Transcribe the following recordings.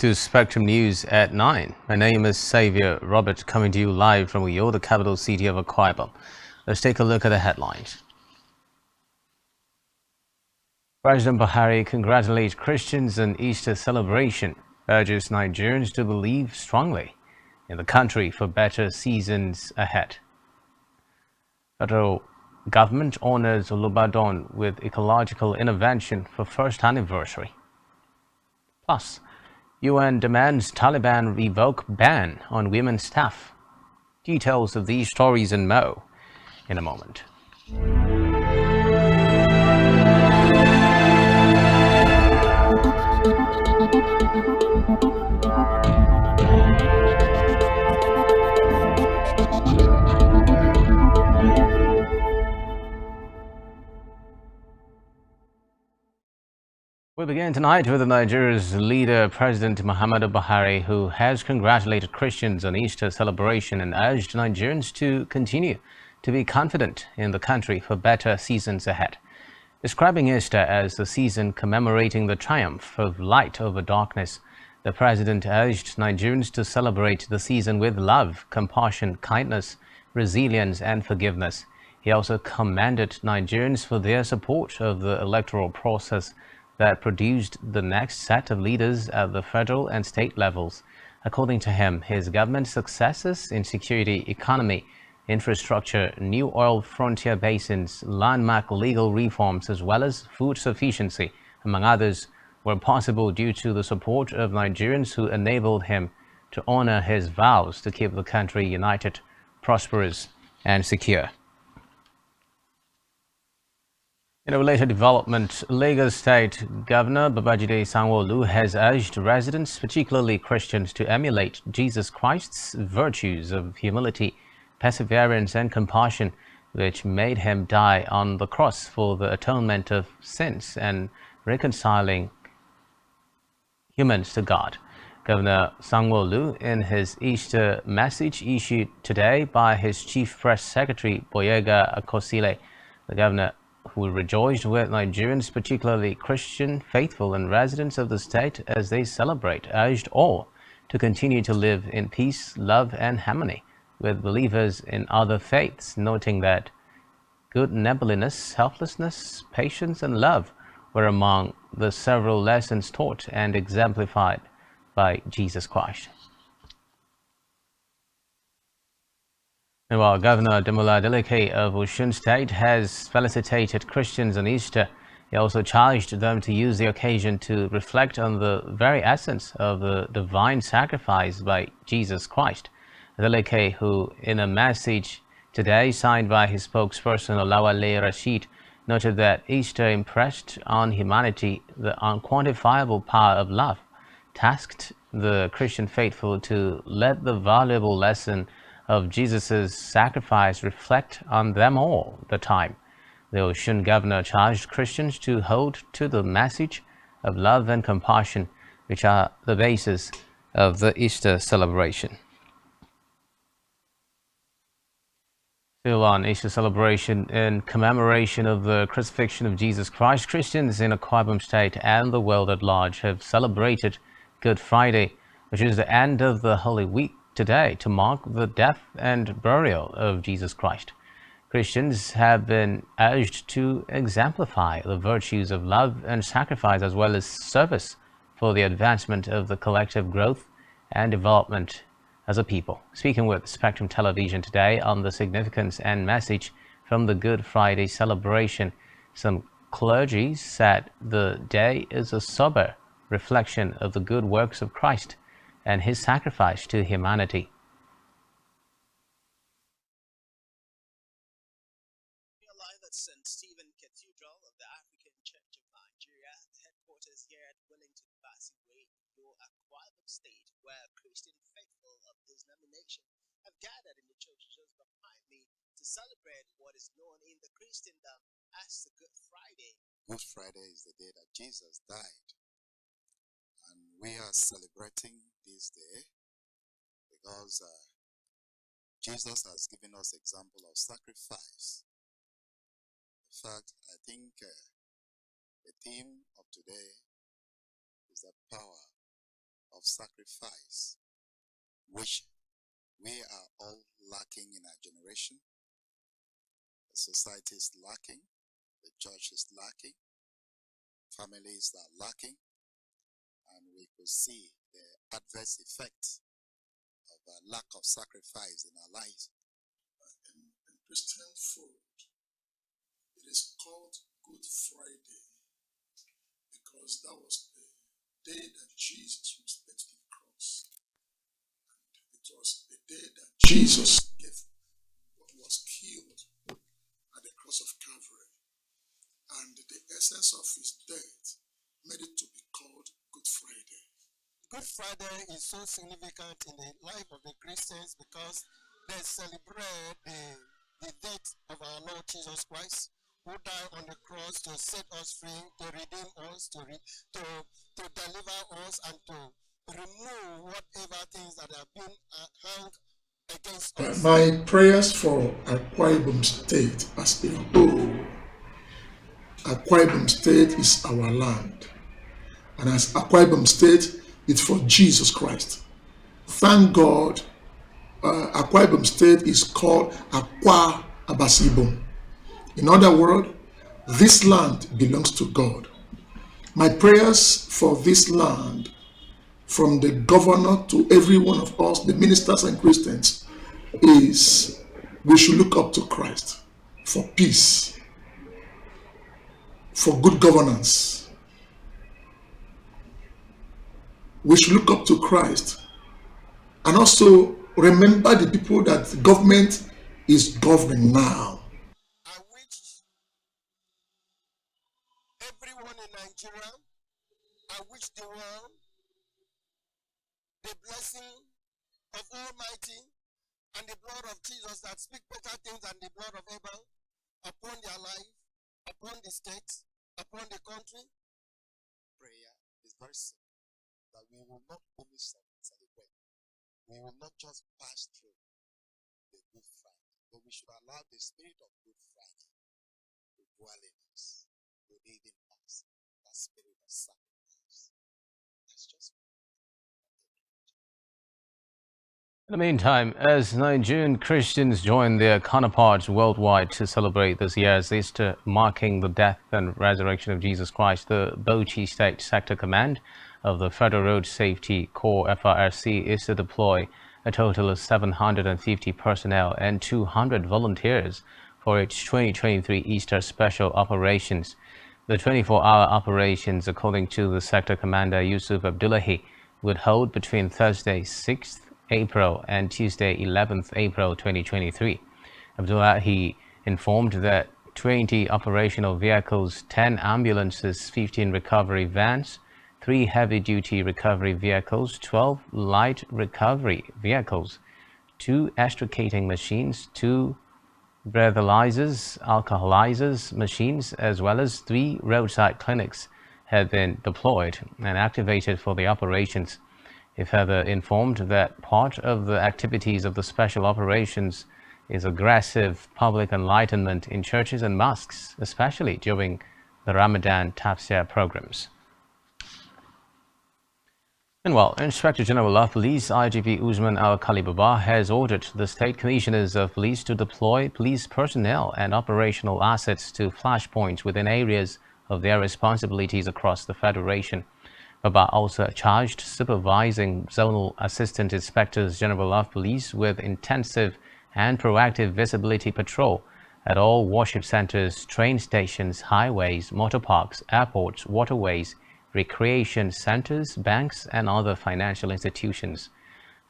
to Spectrum News at 9. My name is Xavier Robert, coming to you live from Uyo, the capital city of Akwa Ibom. Let's take a look at the headlines. President Buhari congratulates Christians on Easter celebration, urges Nigerians to believe strongly in the country for better seasons ahead. Federal government honors Olubadan with ecological intervention for first anniversary. Plus, UN demands Taliban revoke ban on women staff. Details of these stories and more in a moment. We begin tonight with Nigeria's leader, President Muhammadu Buhari, who has congratulated Christians on Easter celebration and urged Nigerians to continue to be confident in the country for better seasons ahead. Describing Easter as the season commemorating the triumph of light over darkness, the president urged Nigerians to celebrate the season with love, compassion, kindness, resilience, and forgiveness. He also commended Nigerians for their support of the electoral process that produced the next set of leaders at the federal and state levels. According to him, his government's successes in security, economy, infrastructure, new oil frontier basins, landmark legal reforms, as well as food sufficiency, among others, were possible due to the support of Nigerians who enabled him to honor his vows to keep the country united, prosperous, and secure. In a related development, Lagos State Governor Babajide Sanwo-Olu has urged residents, particularly Christians, to emulate Jesus Christ's virtues of humility, perseverance, and compassion, which made him die on the cross for the atonement of sins and reconciling humans to God. Governor Sanwo-Olu, in his Easter message issued today by his Chief Press Secretary Boyega Akosile, the governor, who rejoiced with Nigerians, particularly Christian, faithful, and residents of the state as they celebrate, urged all to continue to live in peace, love, and harmony with believers in other faiths, noting that good neighborliness, selflessness, patience, and love were among the several lessons taught and exemplified by Jesus Christ. Meanwhile, Governor Demola Adeleke of Osun State has felicitated Christians on Easter. He also charged them to use the occasion to reflect on the very essence of the divine sacrifice by Jesus Christ. Adeleke, who in a message today signed by his spokesperson Olawale Rashid, noted that Easter impressed on humanity the unquantifiable power of love, tasked the Christian faithful to let the valuable lesson of Jesus' sacrifice reflect on them all the time. The Osun governor charged Christians to hold to the message of love and compassion, which are the basis of the Easter celebration. Still on Easter celebration, in commemoration of the crucifixion of Jesus Christ, Christians in Akwa Ibom State and the world at large have celebrated Good Friday, which is the end of the Holy Week, today to mark the death and burial of Jesus Christ. Christians have been urged to exemplify the virtues of love and sacrifice, as well as service for the advancement of the collective growth and development as a people. Speaking with Spectrum Television today on the significance and message from the Good Friday celebration, some clergy said the day is a sober reflection of the good works of Christ and his sacrifice to humanity. We are live at St. Stephen Cathedral of the African Church of Nigeria, headquarters here at Wellington Bassey Way, Uyo, Akwa Ibom State, where Christian faithful of this denomination have gathered in the church just behind me to celebrate what is known in the Christendom as the Good Friday. Good Friday is the day that Jesus died, and we are celebrating this day because Jesus has given us example of sacrifice. In fact, I think the theme of today is the power of sacrifice, which we are all lacking in our generation. The society is lacking, the church is lacking, families are lacking, and we could see the adverse effects of a lack of sacrifice in our lives. In Christian food, it is called Good Friday because that was the day that Jesus was led to the cross. And it was the day that Jesus was killed at the cross of Calvary. And the essence of his death made it to be called Good Friday. Good Friday is so significant in the life of the Christians because they celebrate the death of our Lord Jesus Christ, who died on the cross to set us free, to redeem us, to deliver us, and to remove whatever things that have been hung against us. My prayers for Akwa Ibom State as a whole. Akwa Ibom State is our land. And as Akwa Ibom State, it's for Jesus Christ. Thank God, Akwa Ibom State is called Akwa Abasibom. In other words, this land belongs to God. My prayers for this land, from the governor to every one of us, the ministers and Christians, is we should look up to Christ for peace, for good governance. We should look up to Christ and also remember the people that the government is governing now. I wish everyone in Nigeria, I wish the world the blessing of Almighty and the blood of Jesus that speak better things than the blood of Abel upon their life, upon the state, upon the country. Prayer is very simple, that we will not only celebrate, we will not just pass through the Good Friday, but we should allow the spirit of Good Friday to dwell in us, to live in us, that spirit of sacrifice. That's just In the meantime, as Nigerian Christians join their counterparts worldwide to celebrate this year's Easter, marking the death and resurrection of Jesus Christ, the Bauchi State Sector Command of the Federal Road Safety Corps FRSC is to deploy a total of 750 personnel and 200 volunteers for its 2023 Easter Special Operations. The 24-hour operations, according to the Sector Commander Yusuf Abdullahi, would hold between Thursday 6th April and Tuesday 11th April 2023. Abdullahi informed that 20 operational vehicles, 10 ambulances, 15 recovery vans, 3 heavy-duty recovery vehicles, 12 light recovery vehicles, 2 extricating machines, 2 breathalyzers, alcoholizers machines, as well as 3 roadside clinics have been deployed and activated for the operations. He further informed that part of the activities of the special operations is aggressive public enlightenment in churches and mosques, especially during the Ramadan Tafsir programs. Meanwhile, Inspector General of Police IGP Usman Al-Khalibaba has ordered the State Commissioners of Police to deploy police personnel and operational assets to flashpoints within areas of their responsibilities across the Federation. Baba also charged supervising Zonal Assistant Inspectors General of Police with intensive and proactive visibility patrol at all worship centers, train stations, highways, motor parks, airports, waterways, recreation centers, banks, and other financial institutions.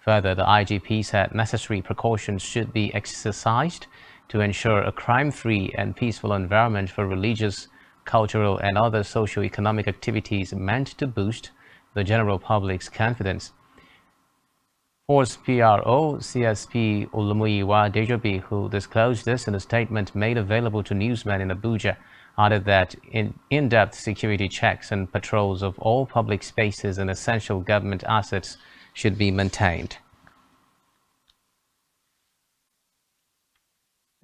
Further, the IGP said necessary precautions should be exercised to ensure a crime-free and peaceful environment for religious, cultural, and other socio-economic activities meant to boost the general public's confidence. Force PRO CSP Olumuyiwa Dejobi, who disclosed this in a statement made available to newsmen in Abuja, added that in-depth security checks and patrols of all public spaces and essential government assets should be maintained.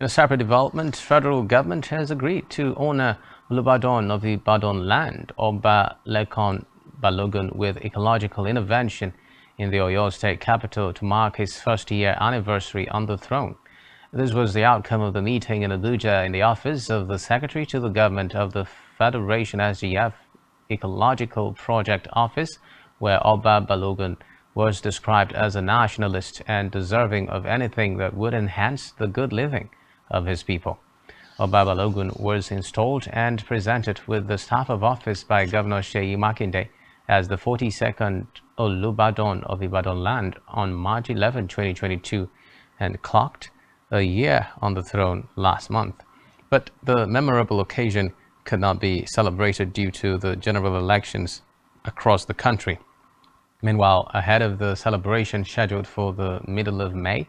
In a separate development, federal government has agreed to honor Olubadan of the Badon land, Oba Lekan Balogun with ecological intervention in the Oyo State capital to mark his first-year anniversary on the throne. This was the outcome of the meeting in Abuja in the office of the Secretary to the Government of the Federation SGF Ecological Project Office, where Oba Balogun was described as a nationalist and deserving of anything that would enhance the good living of his people. Oba Balogun was installed and presented with the staff of office by Governor Seyi Makinde as the 42nd Olubadan of Ibadan land on March 11, 2022, and clocked a year on the throne last month. But the memorable occasion could not be celebrated due to the general elections across the country. Meanwhile, ahead of the celebration scheduled for the middle of May,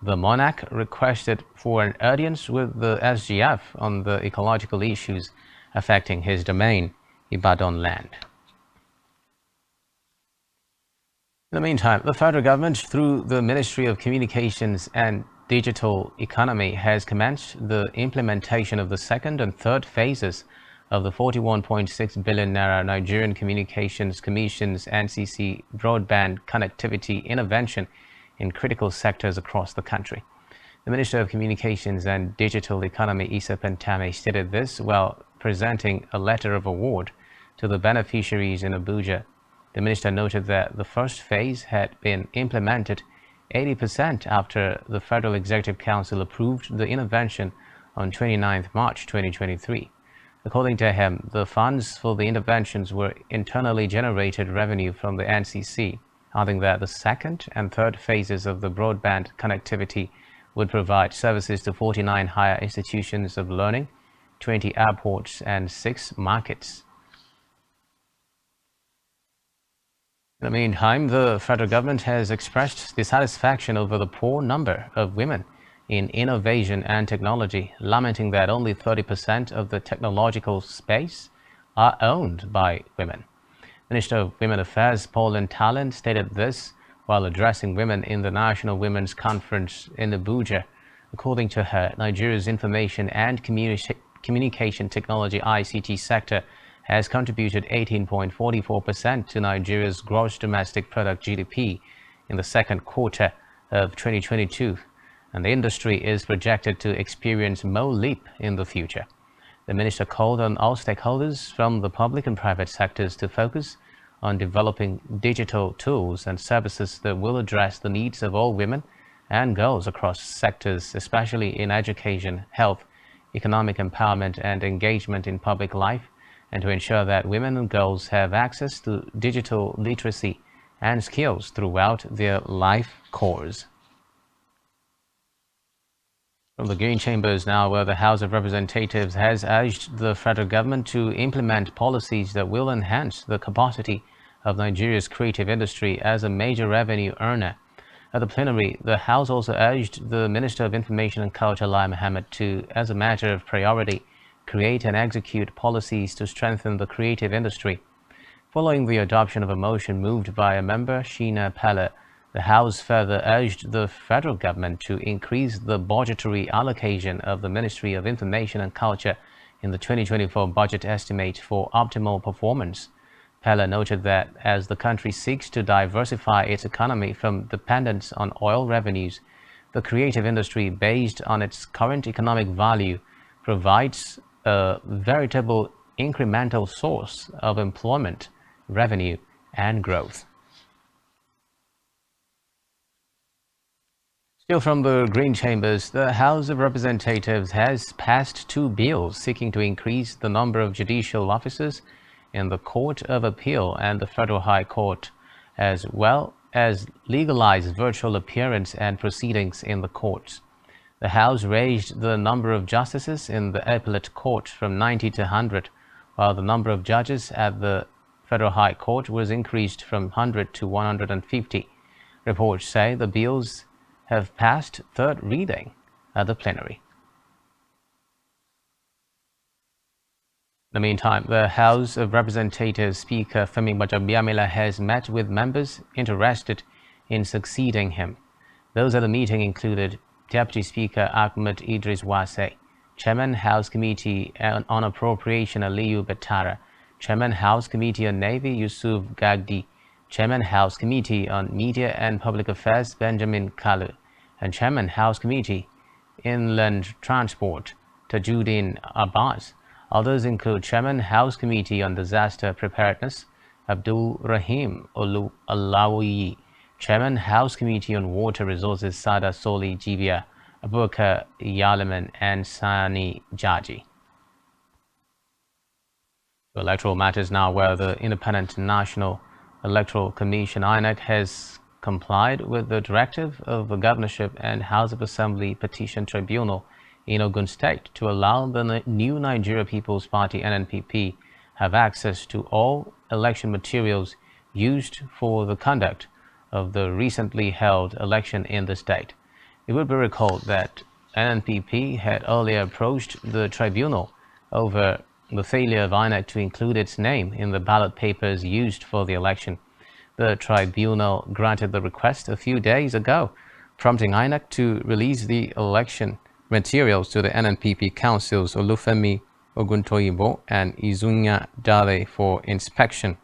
the monarch requested for an audience with the SGF on the ecological issues affecting his domain, Ibadan land. In the meantime, the federal government, through the Ministry of Communications and Digital Economy, has commenced the implementation of the second and third phases of the 41.6 billion naira Nigerian Communications Commission's NCC broadband connectivity intervention in critical sectors across the country. The Minister of Communications and Digital Economy, Issa Pantame, stated this while presenting a letter of award to the beneficiaries in Abuja. The minister noted that the first phase had been implemented 80% after the Federal Executive Council approved the intervention on 29 March 2023. According to him, the funds for the interventions were internally generated revenue from the NCC, adding that the second and third phases of the broadband connectivity would provide services to 49 higher institutions of learning, 20 airports, and 6 markets. In the meantime, the federal government has expressed dissatisfaction over the poor number of women in innovation and technology, lamenting that only 30% of the technological space are owned by women. Minister of Women Affairs Paul Talent stated this while addressing women in the National Women's Conference in Abuja. According to her, Nigeria's information and communication technology ICT sector has contributed 18.44% to Nigeria's gross domestic product GDP in the second quarter of 2022, and the industry is projected to experience more leap in the future. The minister called on all stakeholders from the public and private sectors to focus on developing digital tools and services that will address the needs of all women and girls across sectors, especially in education, health, economic empowerment, and engagement in public life, and to ensure that women and girls have access to digital literacy and skills throughout their life course. From the Green Chambers now, where the House of Representatives has urged the federal government to implement policies that will enhance the capacity of Nigeria's creative industry as a major revenue earner. At the plenary, the House also urged the Minister of Information and Culture, Lai Mohammed, to, as a matter of priority, create and execute policies to strengthen the creative industry. Following the adoption of a motion moved by a member, Sheena Pella, the House further urged the federal government to increase the budgetary allocation of the Ministry of Information and Culture in the 2024 budget estimate for optimal performance. Pella noted that as the country seeks to diversify its economy from dependence on oil revenues, the creative industry, based on its current economic value, provides a veritable incremental source of employment, revenue, and growth. Still from the Green Chambers, the House of Representatives has passed 2 bills seeking to increase the number of judicial officers in the Court of Appeal and the Federal High Court, as well as legalize virtual appearance and proceedings in the courts. The House raised the number of justices in the Appellate Court from 90 to 100, while the number of judges at the Federal High Court was increased from 100 to 150. Reports say the bills have passed third reading at the plenary. In the meantime, the House of Representatives Speaker Femi Gbajabiamila has met with members interested in succeeding him. Those at the meeting included Deputy Speaker Ahmed Idris Wase, Chairman House Committee on Appropriation Aliyu Batara, Chairman House Committee on Navy Yusuf Gagdi, Chairman House Committee on Media and Public Affairs Benjamin Kalu, and Chairman House Committee Inland Transport Tajuddin Abbas. Others include Chairman House Committee on Disaster Preparedness Abdul Rahim Alawi, Chairman House Committee on Water Resources Sada Soli Jivia, Abubakar Yalaman, and Sani Jaji. Electoral matters now, where the Independent National Electoral Commission (INEC) has complied with the directive of the Governorship and House of Assembly Petition Tribunal in Ogun State to allow the New Nigeria People's Party (NNPP) have access to all election materials used for the conduct of the recently held election in the state. It would be recalled that NNPP had earlier approached the tribunal over the failure of INEC to include its name in the ballot papers used for the election. The tribunal granted the request a few days ago, prompting INEC to release the election materials to the NNPP councils Olufemi Oguntoyibo and Izunya Dale for inspection.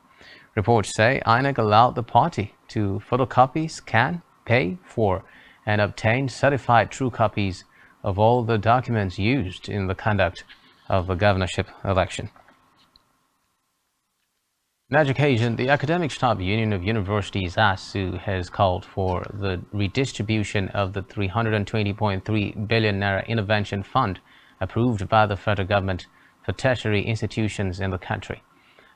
Reports say INEC allowed the party to photocopy, scan, pay for, and obtain certified true copies of all the documents used in the conduct of the governorship election. In education, the Academic Staff Union of Universities (ASU) has called for the redistribution of the 320.3 billion naira intervention fund approved by the federal government for tertiary institutions in the country.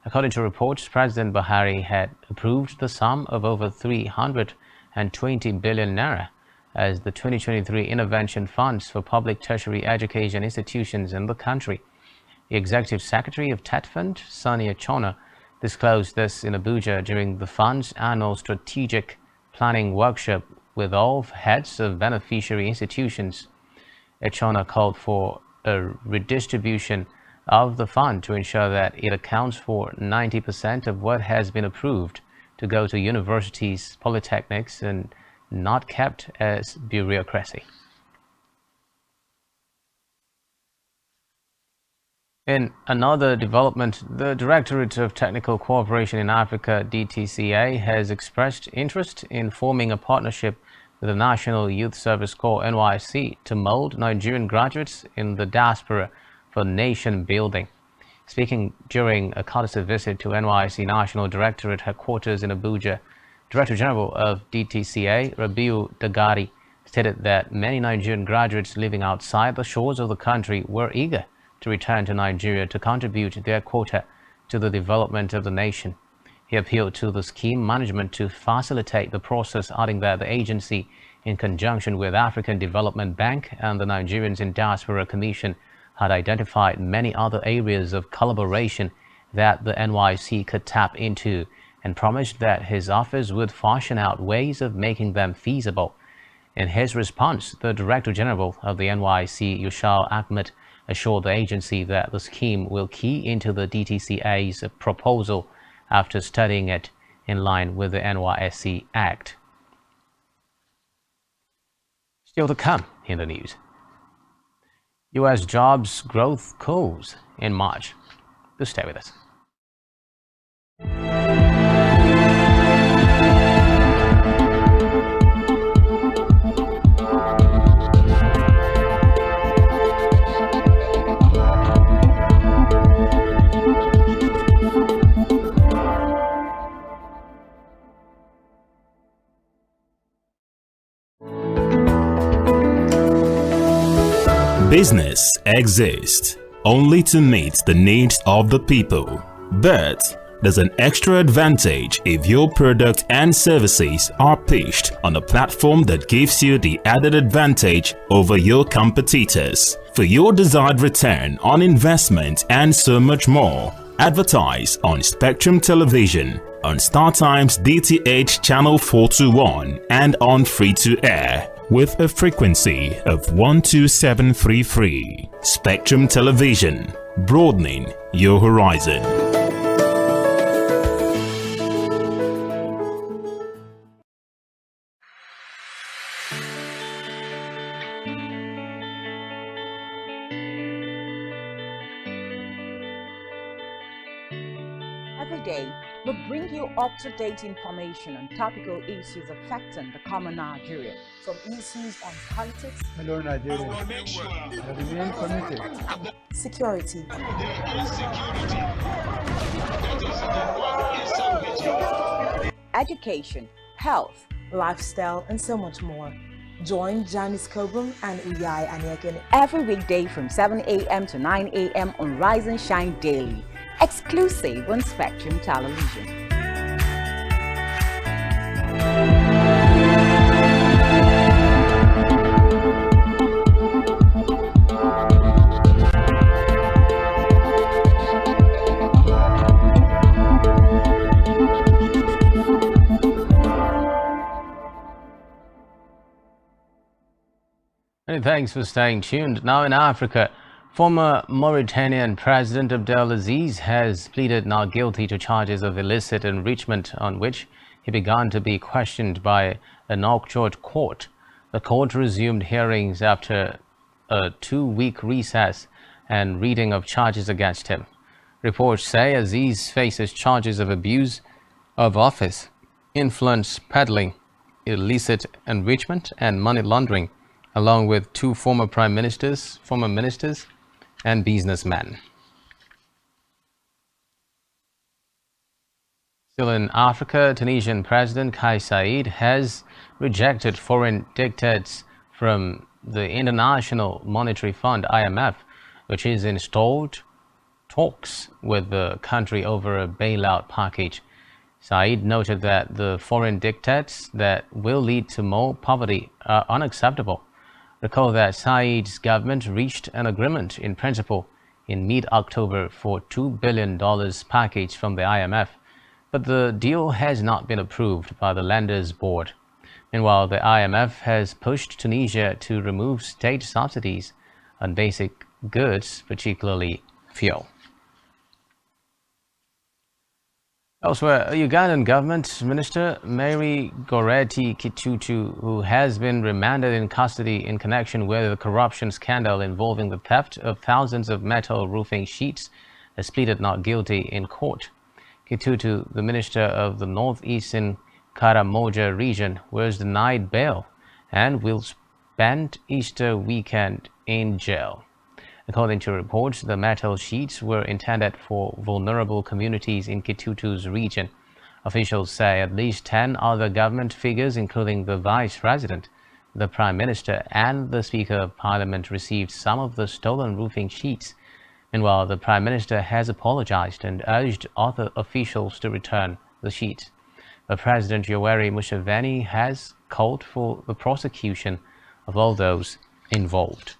According to reports, President Buhari had approved the sum of over 320 billion naira as the 2023 intervention funds for public tertiary education institutions in the country. The Executive Secretary of TET Fund, Sani Achona, disclosed this in Abuja during the fund's annual strategic planning workshop with all heads of beneficiary institutions. Achona called for a redistribution of the fund to ensure that it accounts for 90% of what has been approved to go to universities, polytechnics, and not kept as bureaucracy. In another development, the Directorate of Technical Cooperation in Africa, DTCA, has expressed interest in forming a partnership with the National Youth Service Corps (NYSC) to mold Nigerian graduates in the diaspora for nation building. Speaking during a courtesy visit to NYSC National Directorate headquarters in Abuja, Director General of DTCA, Rabiu Dagari, stated that many Nigerian graduates living outside the shores of the country were eager to return to Nigeria to contribute their quota to the development of the nation. He appealed to the scheme management to facilitate the process, adding that the agency, in conjunction with African Development Bank and the Nigerians in Diaspora Commission, had identified many other areas of collaboration that the NYC could tap into, and promised that his office would fashion out ways of making them feasible. In his response, the Director General of the NYC, Yushal Ahmed, assured the agency that the scheme will key into the DTCA's proposal after studying it in line with the NYSC Act. Still to come in the news. U.S. jobs growth cools in March. Do stay with us. Business exists only to meet the needs of the people, but there's an extra advantage if your product and services are pitched on a platform that gives you the added advantage over your competitors. For your desired return on investment and so much more, advertise on Spectrum Television, on StarTime's DTH Channel 421 and on free-to-air with a frequency of 12733. Spectrum Television, broadening your horizon. Every day, we bring you up-to-date information on topical issues affecting the common Nigerian, from issues on politics, hello Nigeria, I remain committed. security, education, health, lifestyle, and so much more. Join Janice Kobum and Uyai Anyeken every weekday from 7 a.m. to 9 a.m. on Rise and Shine Daily, exclusive on Spectrum Television. Many thanks for staying tuned. Now in Africa, former Mauritanian President Abdelaziz has pleaded not guilty to charges of illicit enrichment on which he began to be questioned by a Nouakchott court. The court resumed hearings after a 2-week recess and reading of charges against him. Reports say Aziz faces charges of abuse of office, influence peddling, illicit enrichment and money laundering, along with 2 former ministers and businessmen. Still in Africa, Tunisian President Kais Saied has rejected foreign dictates from the International Monetary Fund (IMF), which is installed talks with the country over a bailout package. Saied noted that the foreign dictates that will lead to more poverty are unacceptable. Recall that Saied's government reached an agreement in principle in mid-October for $2 billion package from the IMF, but the deal has not been approved by the lenders board. Meanwhile, the IMF has pushed Tunisia to remove state subsidies on basic goods, particularly fuel. Elsewhere, a Ugandan government minister, Mary Goretti Kitutu, who has been remanded in custody in connection with a corruption scandal involving the theft of thousands of metal roofing sheets, has pleaded not guilty in court. Kitutu, the minister of the northeastern Karamoja region, was denied bail and will spend Easter weekend in jail. According to reports, the metal sheets were intended for vulnerable communities in Kitutu's region. Officials say at least 10 other government figures, including the vice president, the prime minister, and the speaker of parliament, received some of the stolen roofing sheets. Meanwhile, the prime minister has apologized and urged other officials to return the sheets. But President Yoweri Museveni has called for the prosecution of all those involved.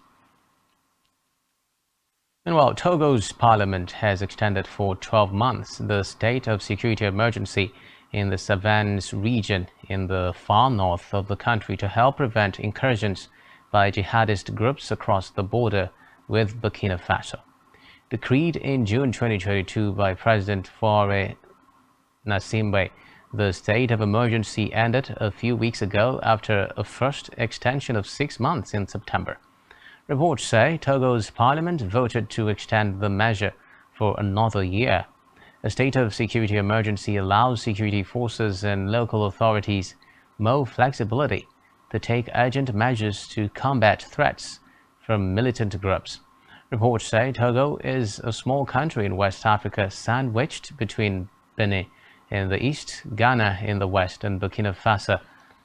Meanwhile, Togo's parliament has extended for 12 months the state of security emergency in the Savannahs region in the far north of the country to help prevent incursions by jihadist groups across the border with Burkina Faso. Decreed in June 2022 by President Faure Gnassingbe, the state of emergency ended a few weeks ago after a first extension of 6 months in September. Reports say Togo's parliament voted to extend the measure for another year. A state of security emergency allows security forces and local authorities more flexibility to take urgent measures to combat threats from militant groups. Reports say Togo is a small country in West Africa sandwiched between Benin in the east, Ghana in the west, and Burkina Faso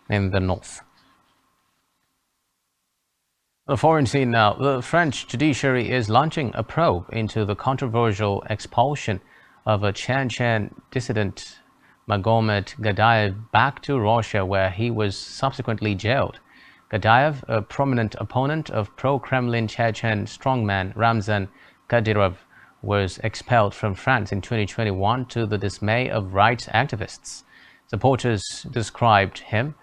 in the north. The foreign scene now. The French judiciary is launching a probe into the controversial expulsion of a Chechen dissident, Magomed Gadaev, back to Russia, where he was subsequently jailed. Gadaev, a prominent opponent of pro-Kremlin Chechen strongman Ramzan Kadyrov, was expelled from France in 2021 to the dismay of rights activists. Supporters described him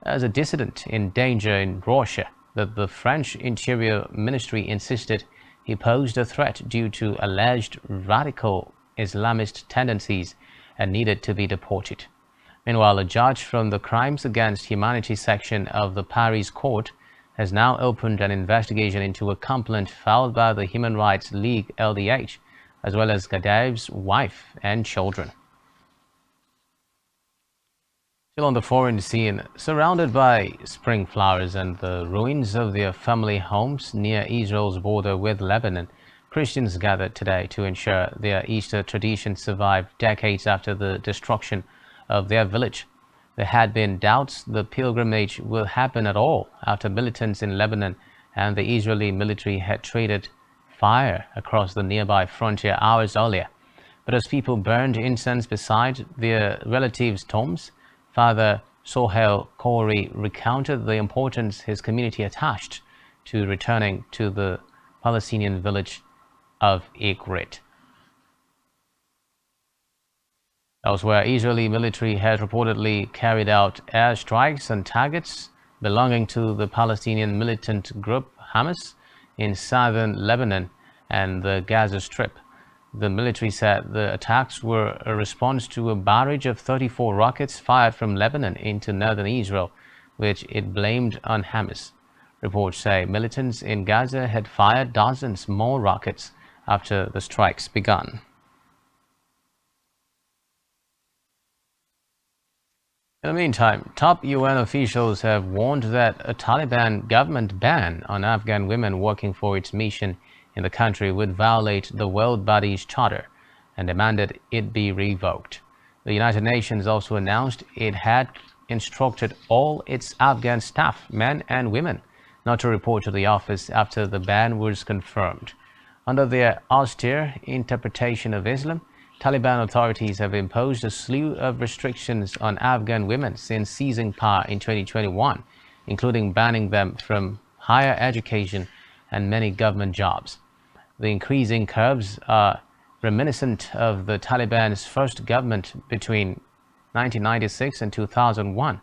as a dissident in danger in Russia, but the French Interior Ministry insisted he posed a threat due to alleged radical Islamist tendencies and needed to be deported. Meanwhile, a judge from the Crimes Against Humanity section of the Paris court has now opened an investigation into a complaint filed by the Human Rights League (LDH), as well as Gadaev's wife and children. Still on the foreign scene, surrounded by spring flowers and the ruins of their family homes near Israel's border with Lebanon, Christians gathered today to ensure their Easter tradition survived decades after the destruction of their village. There had been doubts the pilgrimage will happen at all after militants in Lebanon and the Israeli military had traded fire across the nearby frontier hours earlier. But as people burned incense beside their relatives' tombs, Father Sohail Khoury recounted the importance his community attached to returning to the Palestinian village of Ikrit. Elsewhere, Israeli military has reportedly carried out airstrikes on targets belonging to the Palestinian militant group Hamas in southern Lebanon and the Gaza Strip. The military said the attacks were a response to a barrage of 34 rockets fired from Lebanon into northern Israel, which it blamed on Hamas. Reports say militants in Gaza had fired dozens more rockets after the strikes began. In the meantime, top UN officials have warned that a Taliban government ban on Afghan women working for its mission in the country would violate the world body's charter and demanded it be revoked. The United Nations also announced it had instructed all its Afghan staff, men and women, not to report to the office after the ban was confirmed. Under their austere interpretation of Islam, Taliban authorities have imposed a slew of restrictions on Afghan women since seizing power in 2021, including banning them from higher education and many government jobs. The increasing curbs are reminiscent of the Taliban's first government between 1996 and 2001,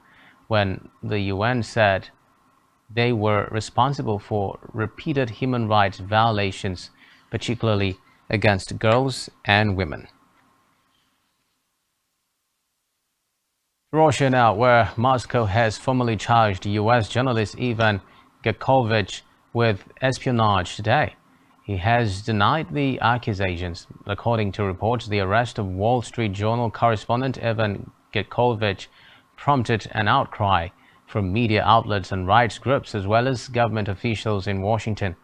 when the UN said they were responsible for repeated human rights violations, particularly against girls and women. Russia now, where Moscow has formally charged US journalist Ivan Gershkovich with espionage today. He has denied the accusations. According to reports, the arrest of Wall Street Journal correspondent Ivan Gershkovich prompted an outcry from media outlets and rights groups as well as government officials in Washington.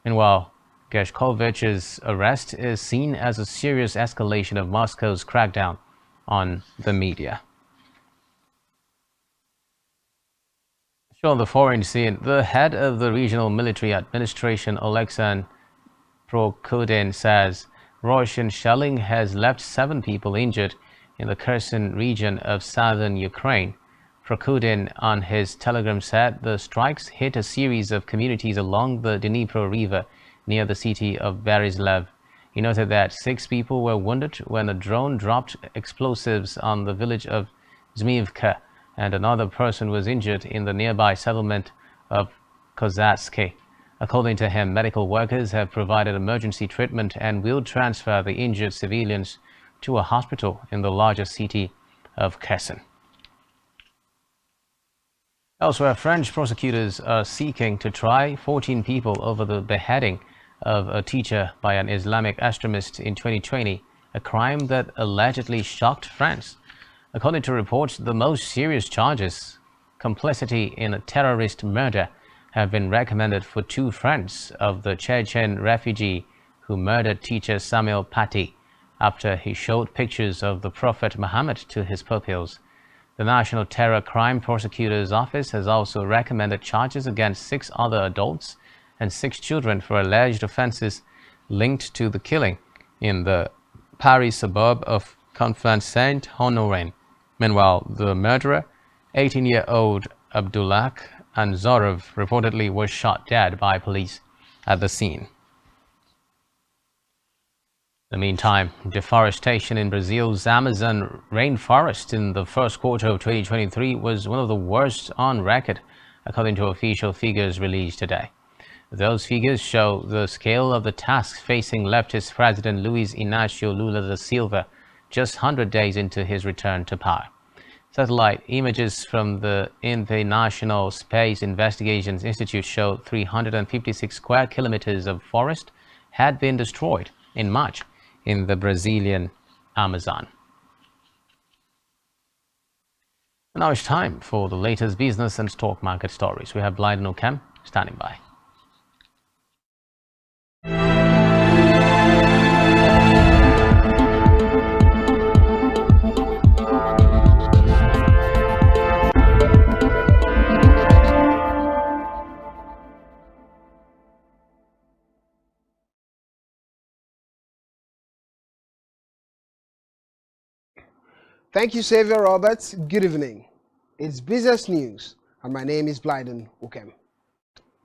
Meanwhile, Gershkovich's arrest is seen as a serious escalation of Moscow's crackdown on the media. On the foreign scene, the head of the regional military administration, Alexander Prokudin, says Russian shelling has left 7 people injured in the Kherson region of southern Ukraine. Prokudin on his Telegram said the strikes hit a series of communities along the Dnipro River near the city of Berezlev. He noted that 6 people were wounded when a drone dropped explosives on the village of Zmivka, and another person was injured in the nearby settlement of Kozatsky. According to him, medical workers have provided emergency treatment and will transfer the injured civilians to a hospital in the larger city of Kherson. Elsewhere, French prosecutors are seeking to try 14 people over the beheading of a teacher by an Islamic extremist in 2020, a crime that allegedly shocked France. According to reports, the most serious charges, complicity in a terrorist murder, have been recommended for 2 friends of the Chechen refugee who murdered teacher Samuel Paty after he showed pictures of the Prophet Muhammad to his pupils. The National Terror Crime Prosecutor's Office has also recommended charges against 6 other adults and 6 children for alleged offenses linked to the killing in the Paris suburb of Conflans-Saint-Honoré. Meanwhile, the murderer, 18-year-old Abdullah Anzorov, reportedly was shot dead by police at the scene. In the meantime, deforestation in Brazil's Amazon rainforest in the first quarter of 2023 was one of the worst on record, according to official figures released today. Those figures show the scale of the task facing leftist President Luiz Inácio Lula da Silva just 100 days into his return to power. Satellite images from the International Space Investigations Institute show 356 square kilometers of forest had been destroyed in March in the Brazilian Amazon. Now it's time for the latest business and stock market stories. We have Blyden Okam standing by. Thank you, Xavier Roberts. Good evening. It's business news, and my name is Blyden Okam.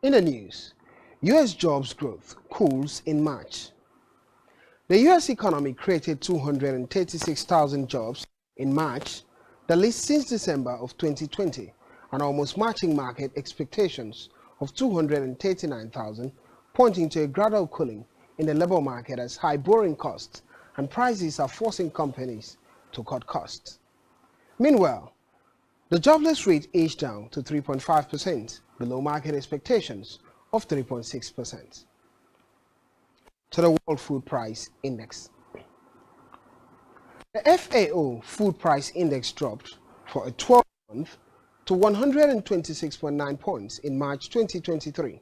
In the news, U.S. jobs growth cools in March. The U.S. economy created 236,000 jobs in March, the least since December of 2020, and almost matching market expectations of 239,000, pointing to a gradual cooling in the labor market as high borrowing costs and prices are forcing companies to cut costs. Meanwhile, the jobless rate edged down to 3.5%, below market expectations of 3.6%. To the World Food Price Index. The FAO Food Price Index dropped for a 12-month to 126.9 points in March 2023,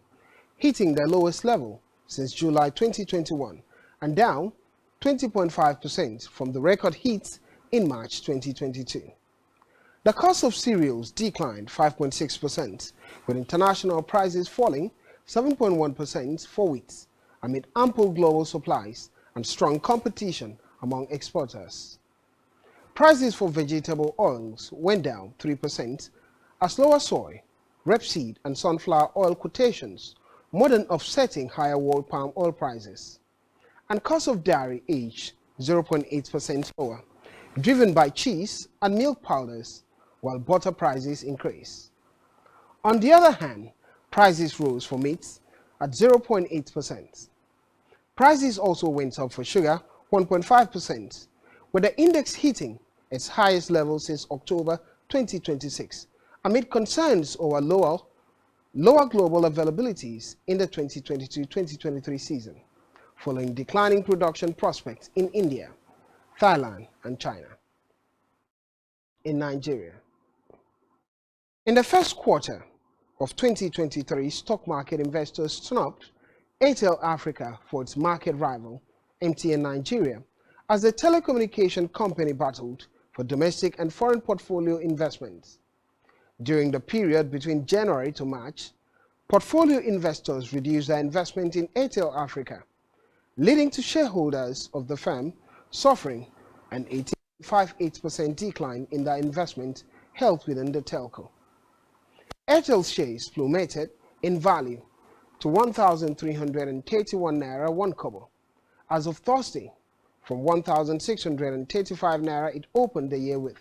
hitting the lowest level since July 2021 and down 20.5% from the record hit in March 2022. The cost of cereals declined 5.6%, with international prices falling 7.1% for wheat, amid ample global supplies and strong competition among exporters. Prices for vegetable oils went down 3%, as lower soy, rapeseed and sunflower oil quotations more than offsetting higher world palm oil prices. And cost of dairy aged 0.8% lower, driven by cheese and milk powders, while butter prices increased. On the other hand, prices rose for meats at 0.8%. Prices also went up for sugar 1.5%, with the index hitting its highest level since October 2026, amid concerns over lower global availabilities in the 2022-2023 season, following declining production prospects in India, Thailand, and China. In Nigeria. In the first quarter of 2023, stock market investors snubbed Airtel Africa for its market rival, MTN Nigeria, as the telecommunication company battled for domestic and foreign portfolio investments. During the period between January to March, portfolio investors reduced their investment in Airtel Africa, leading to shareholders of the firm suffering an 18.58% decline in their investment held within the telco. Airtel shares plummeted in value to 1,331 naira 1 kobo as of Thursday, from 1,635 naira it opened the year with,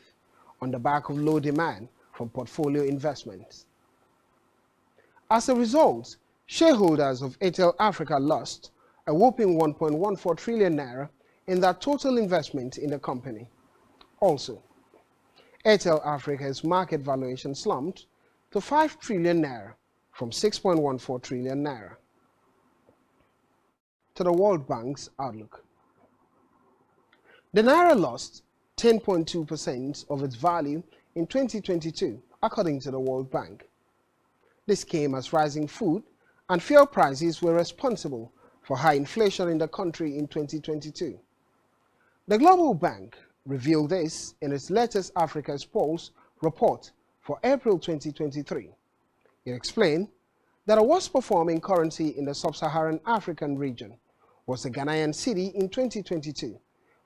on the back of low demand from portfolio investments. As a result, shareholders of Airtel Africa lost a whopping 1.14 trillion naira in their total investment in the company. Also, Airtel Africa's market valuation slumped to 5 trillion naira from 6.14 trillion naira. To the World Bank's outlook. The naira lost 10.2% of its value in 2022, according to the World Bank. This came as rising food and fuel prices were responsible for high inflation in the country in 2022. The Global Bank revealed this in its latest Africa's Polls report for April 2023. It explained that a worst performing currency in the sub-Saharan African region was the Ghanaian cedi in 2022,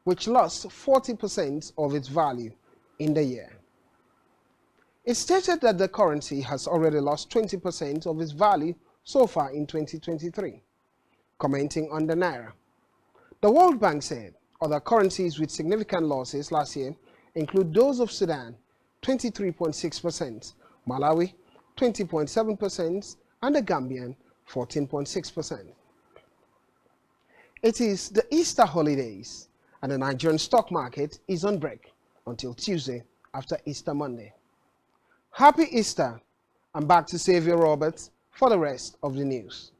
which lost 40% of its value in the year. It stated that the currency has already lost 20% of its value so far in 2023. Commenting on the naira, the World Bank said other currencies with significant losses last year include those of Sudan, 23.6%, Malawi, 20.7%, and the Gambian, 14.6%. It is the Easter holidays, and the Nigerian stock market is on break until Tuesday after Easter Monday. Happy Easter, and back to Xavier Roberts for the rest of the news.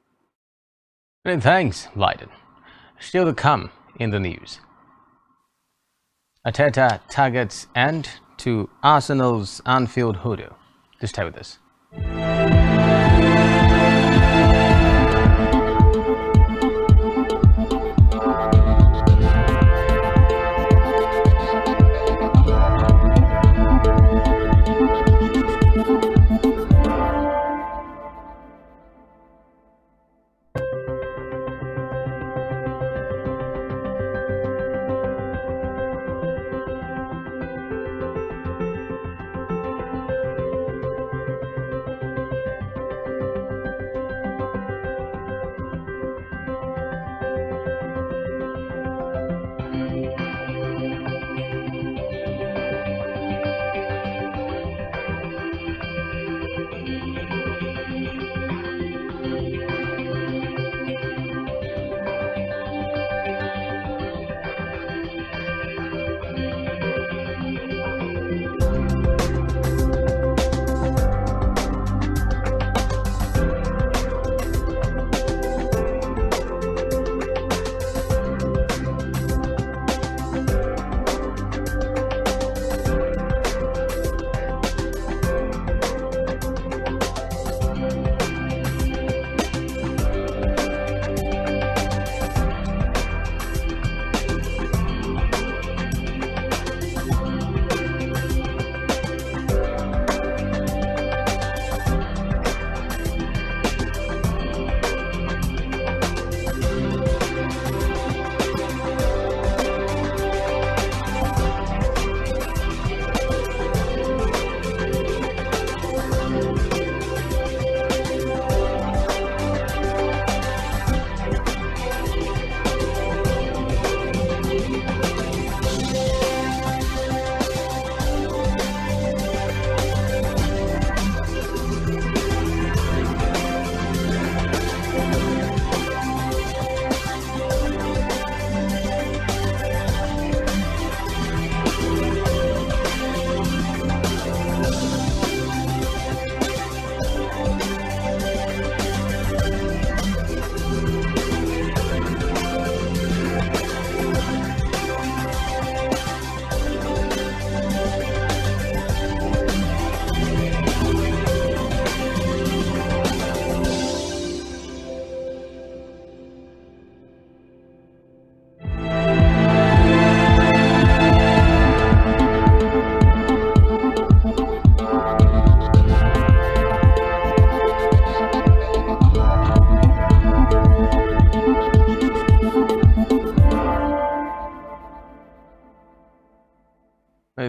And thanks, Blyden. Still to come in the news. Ateta targets end to Arsenal's Anfield hoodoo. Do stay with us.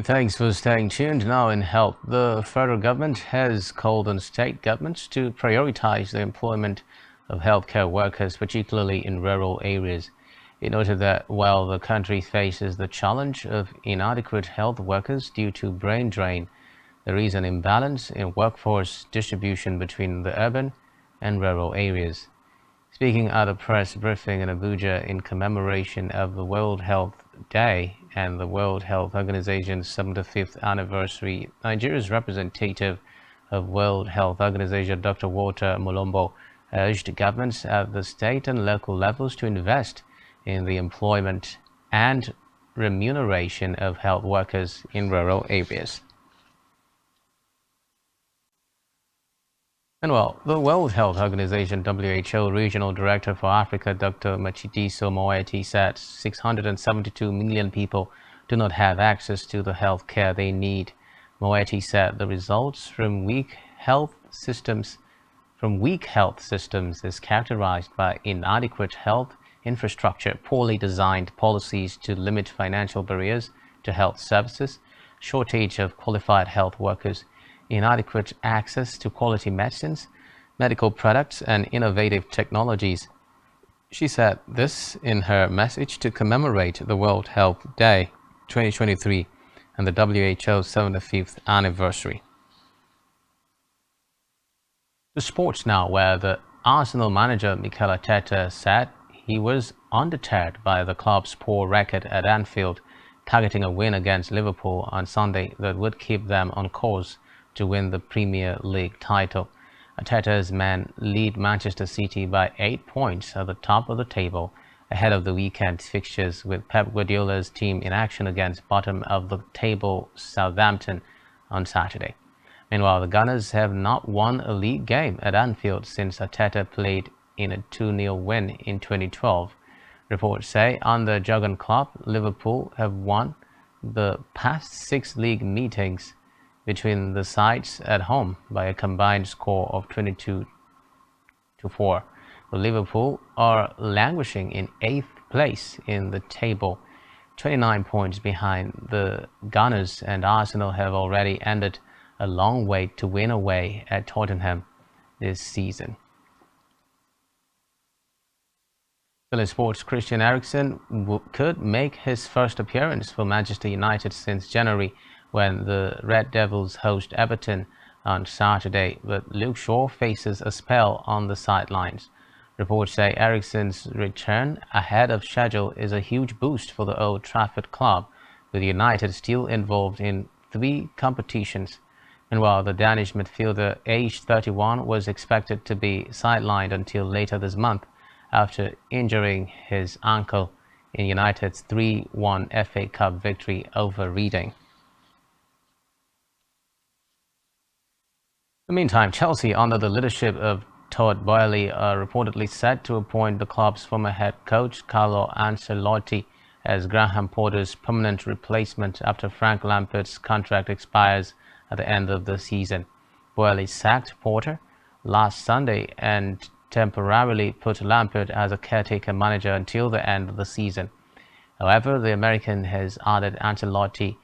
Thanks for staying tuned. Now in health, the federal government has called on state governments to prioritize the employment of healthcare workers, particularly in rural areas. It noted that while the country faces the challenge of inadequate health workers due to brain drain, there is an imbalance in workforce distribution between the urban and rural areas. Speaking at a press briefing in Abuja in commemoration of the World Health Day and the World Health Organization's 75th anniversary, Nigeria's representative of World Health Organization, Dr. Walter Mulombo, urged governments at the state and local levels to invest in the employment and remuneration of health workers in rural areas. And well, the World Health Organization WHO Regional Director for Africa, Dr. Matshidiso Moeti, said 672 million people do not have access to the health care they need. Moeti said the results from weak health systems is characterized by inadequate health infrastructure, poorly designed policies to limit financial barriers to health services, shortage of qualified health workers, inadequate access to quality medicines, medical products, and innovative technologies. She said this in her message to commemorate the World Health Day 2023 and the WHO's 75th anniversary. To sports now, where the Arsenal manager Mikel Arteta said he was undeterred by the club's poor record at Anfield, targeting a win against Liverpool on Sunday that would keep them on course to win the Premier League title. Arteta's men lead Manchester City by 8 points at the top of the table ahead of the weekend fixtures, with Pep Guardiola's team in action against bottom-of-the-table Southampton on Saturday. Meanwhile, the Gunners have not won a league game at Anfield since Arteta played in a 2-0 win in 2012. Reports say under Jurgen Klopp, Liverpool have won the past 6 league meetings between the sides at home by a combined score of 22-4. But Liverpool are languishing in 8th place in the table, 29 points behind the Gunners, and Arsenal have already ended a long wait to win away at Tottenham this season. Still in sports, Christian Eriksen could make his first appearance for Manchester United since January, when the Red Devils host Everton on Saturday, but Luke Shaw faces a spell on the sidelines. Reports say Eriksen's return ahead of schedule is a huge boost for the Old Trafford club, with United still involved in 3 competitions. Meanwhile, the Danish midfielder, aged 31, was expected to be sidelined until later this month after injuring his ankle in United's 3-1 FA Cup victory over Reading. In the meantime, Chelsea, under the leadership of Todd Boehly, are reportedly set to appoint the club's former head coach Carlo Ancelotti as Graham Potter's permanent replacement after Frank Lampard's contract expires at the end of the season. Boehly sacked Potter last Sunday and temporarily put Lampard as a caretaker manager until the end of the season. However, the American has added Ancelotti,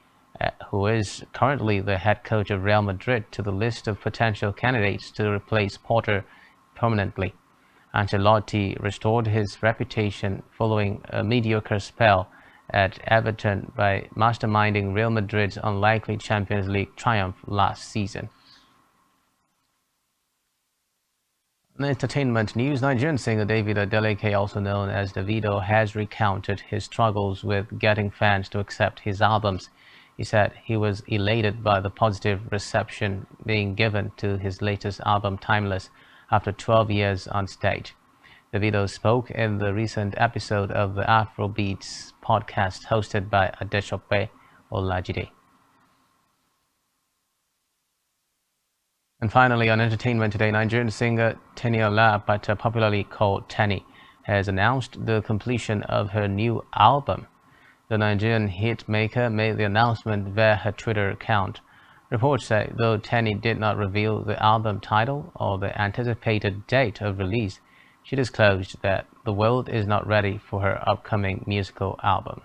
who is currently the head coach of Real Madrid, to the list of potential candidates to replace Potter permanently. Ancelotti restored his reputation following a mediocre spell at Everton by masterminding Real Madrid's unlikely Champions League triumph last season. In entertainment news, Nigerian singer David Adeleke, also known as Davido, has recounted his struggles with getting fans to accept his albums. He said he was elated by the positive reception being given to his latest album, Timeless, after 12 years on stage. Davido spoke in the recent episode of the Afrobeats podcast hosted by Adesope Olajide. And finally, on entertainment today, Nigerian singer Teniola, but popularly called Tenny, has announced the completion of her new album. The Nigerian hit maker made the announcement via her Twitter account. Reports say, though Tenny did not reveal the album title or the anticipated date of release, she disclosed that the world is not ready for her upcoming musical album.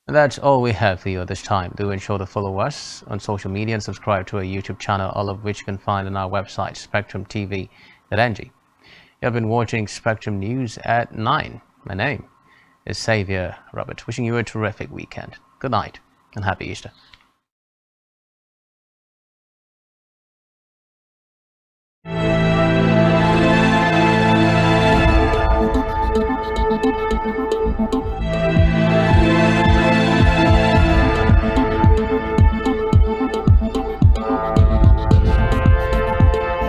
And that's all we have for you at this time. Do ensure to follow us on social media and subscribe to our YouTube channel, all of which you can find on our website, spectrumtv.ng. You have been watching Spectrum News at 9. My name is Xavier Robert, wishing you a terrific weekend. Good night and happy Easter.